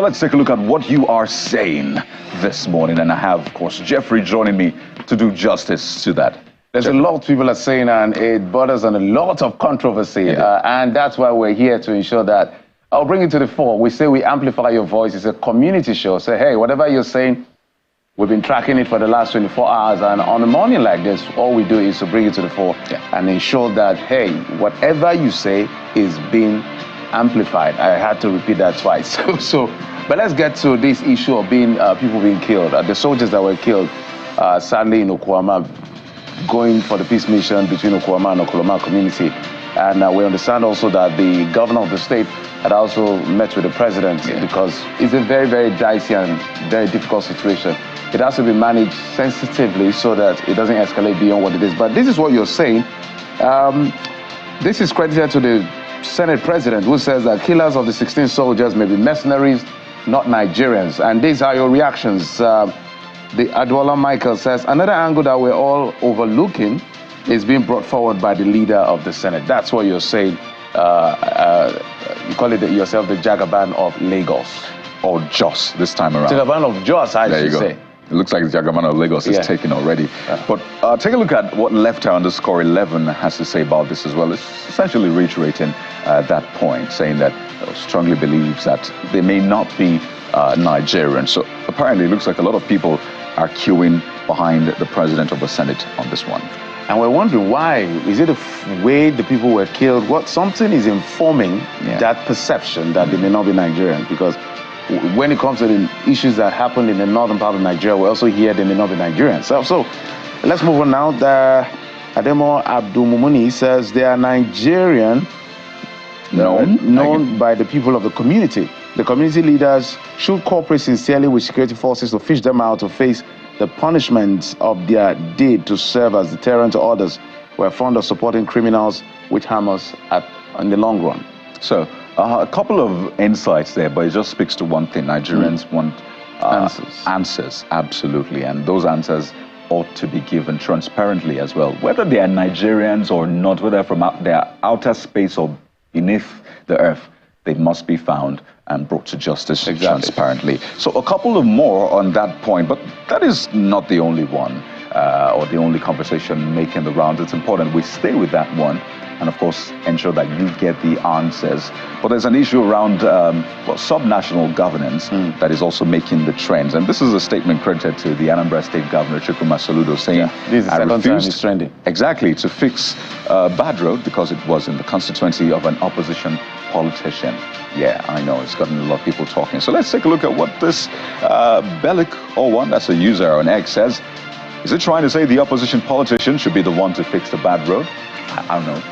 So let's take a look at what you are saying this morning. And I have, of course, Jeffrey joining me to do justice to that. There's a lot people are saying, and it borders on a lot of controversy. And that's why we're here to ensure that I'll bring it to the fore. We say we amplify your voice. It's a community show. Say, hey, whatever you're saying, we've been tracking it for the last 24 hours. And on a morning like this, all we do is to bring it to the fore and ensure that, hey, whatever you say is being amplified. I had to repeat that twice. But let's get to this issue of people being killed. The soldiers that were killed, sadly in Okwama, going for the peace mission between Okwama and Okoloma community. And we understand also that the governor of the state had also met with the president because it's a very, very dicey and very difficult situation. It has to be managed sensitively so that it doesn't escalate beyond what it is. But this is what you're saying. This is credited to the Senate president, who says that killers of the 16 soldiers may be mercenaries, not Nigerians. And these are your reactions. The Adwola Michael says, another angle that we're all overlooking is being brought forward by the leader of the Senate. That's what you're saying. You call it yourself the Jagaban of Lagos. Or Jos this time around. Jagaban of Jos, I should say. It looks like the Jagaban of Lagos is taken already. But take a look at what Left underscore 11 has to say about this as well. It's essentially reiterating that point, saying that strongly believes that they may not be Nigerian. So apparently it looks like a lot of people are queuing behind the president of the Senate on this one. And we're wondering why. Is it the way the people were killed? Something is informing that perception that they may not be Nigerian? Because when it comes to the issues that happened in the northern part of Nigeria, we also hear they may not be Nigerian. So let's move on now. Ademo Abdulmumuni says they are Nigerian, known by the people of the community. The community leaders should cooperate sincerely with security forces to fish them out to face the punishments of their deed to serve as deterrent to others. We're fond of supporting criminals which harm us in the long run. So a couple of insights there, but it just speaks to one thing. Nigerians want answers, absolutely. And those answers ought to be given transparently as well. Whether they are Nigerians or not, whether from their outer space or beneath the earth, they must be found and brought to justice transparently. So a couple of more on that point, but that is not the only one or the only conversation making the rounds. It's important we stay with that one and, of course, ensure that you get the answers. But there's an issue around subnational governance that is also making the trends. And this is a statement credited to the Anambra State Governor, Soludo, saying, this is the second time it's trending. Exactly, to fix Bad Road because it was in the constituency of an opposition politician. Yeah, I know, it's gotten a lot of people talking. So let's take a look at what this Belik01, that's a user on X, says. Is it trying to say the opposition politician should be the one to fix the bad road? I don't know.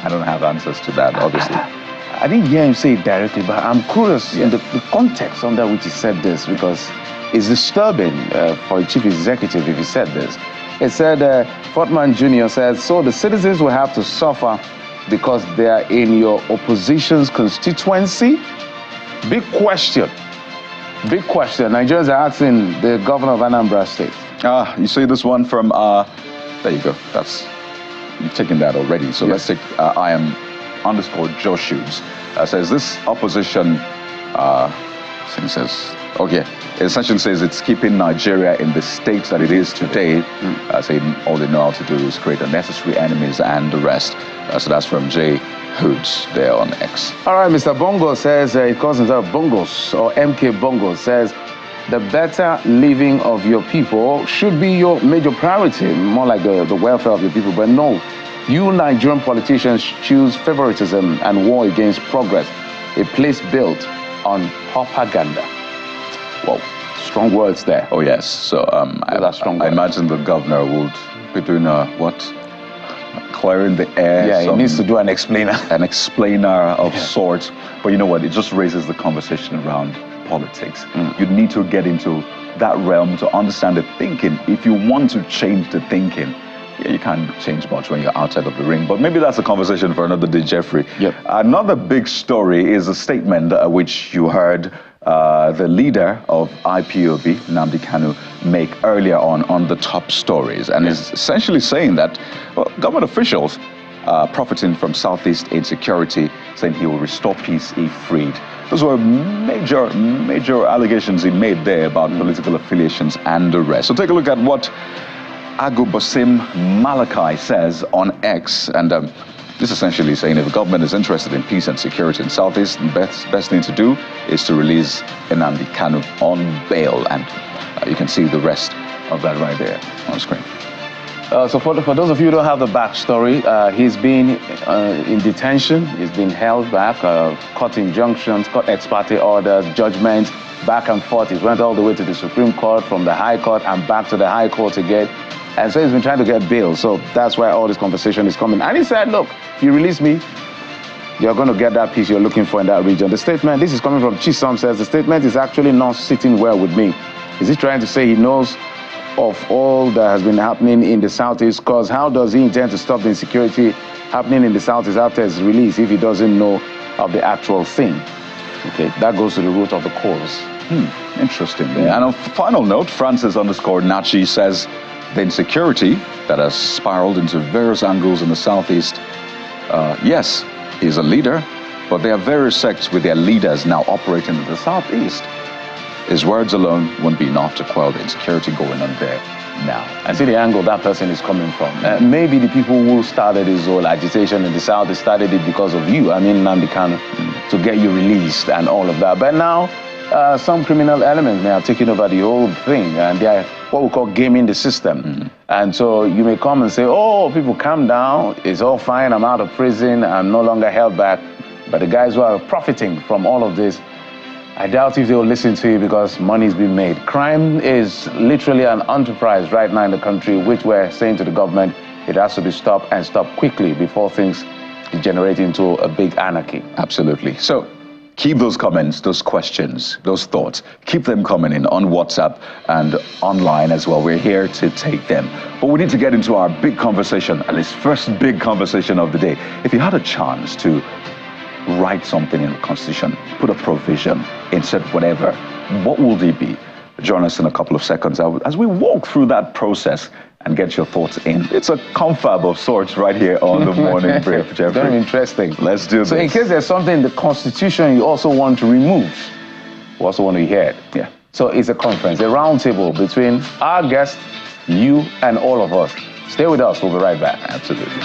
I don't have answers to that, obviously. I didn't hear him say it directly, but I'm curious in the context under which he said this, because it's disturbing for a chief executive if he said this. It said, Fortman Jr. says, so the citizens will have to suffer because they are in your opposition's constituency? Big question. Big question. Nigerians are asking the governor of Anambra State. You see this one from, there you go. You've taken that already. So let's take I am underscore Joshues. Says this opposition, it essentially says it's keeping Nigeria in the state that it is today. Saying all they know how to do is create unnecessary enemies and the rest. So that's from J Hoods there on X. All right, Mr. Bongo says, he calls himself Bongos, or MK Bongo, says, the better living of your people should be your major priority, more like the welfare of your people. But no, you Nigerian politicians choose favoritism and war against progress, a place built on propaganda. Whoa, strong words there. Oh, yes. So I imagine the governor would be doing clearing the air. Yeah, he needs to do an explainer. An explainer of sorts. But you know what? It just raises the conversation around politics. You need to get into that realm to understand the thinking. If you want to change the thinking, you can't change much when you're outside of the ring. But maybe that's a conversation for another day, Jeffrey. Another big story is a statement which you heard the leader of IPOB, Nnamdi Kanu, make earlier on the top stories. And is essentially saying that government officials profiting from Southeast insecurity, saying he will restore peace if freed. Those were major allegations he made there about political affiliations and the rest. So take a look at what Agubasim Malachi says on X, and this essentially saying if the government is interested in peace and security in Southeast, the best thing to do is to release Nnamdi Kanu on bail, and you can see the rest of that right there on screen. So for those of you who don't have the backstory, he's been in detention, he's been held back, court injunctions, court ex parte orders, judgments, back and forth. He went all the way to the Supreme Court, from the High Court and back to the High Court again. And so he's been trying to get bail. So that's why all this conversation is coming. And he said, look, if you release me, you're going to get that peace you're looking for in that region. The statement, this is coming from Chisom, says the statement is actually not sitting well with me. Is he trying to say he knows of all that has been happening in the Southeast? Because how does he intend to stop the insecurity happening in the Southeast after his release if he doesn't know of the actual thing? Okay, that goes to the root of the cause. Interesting. Yeah. And on final note, Francis_Nachi says the insecurity that has spiraled into various angles in the Southeast, yes, he's a leader, but there are various sects with their leaders now operating in the Southeast. His words alone wouldn't be enough to quell the insecurity going on there now. I see the angle that person is coming from. Maybe the people who started this whole agitation in the South, they started it because of you, Nnamdi Kanu, to get you released and all of that. But now, some criminal elements may have taken over the whole thing, and they are what we call gaming the system. And so you may come and say, oh, people calm down, it's all fine, I'm out of prison, I'm no longer held back. But the guys who are profiting from all of this, I doubt if they will listen to you because money's been made. Crime is literally an enterprise right now in the country, which we're saying to the government, it has to be stopped and stopped quickly before things degenerate into a big anarchy. Absolutely. So keep those comments, those questions, those thoughts, keep them coming in on WhatsApp and online as well. We're here to take them. But we need to get into our big conversation, at least first big conversation of the day. If you had a chance to write something in the Constitution, put a provision, insert whatever, what would it be? Join us in a couple of seconds as we walk through that process and get your thoughts in. It's a confab of sorts right here on the morning brief, Jeffrey. It's very interesting. Let's do this. So in case there's something in the Constitution you also want to remove, we also want to hear it. Yeah. So it's a conference, a round table between our guests, you, and all of us. Stay with us. We'll be right back. Absolutely.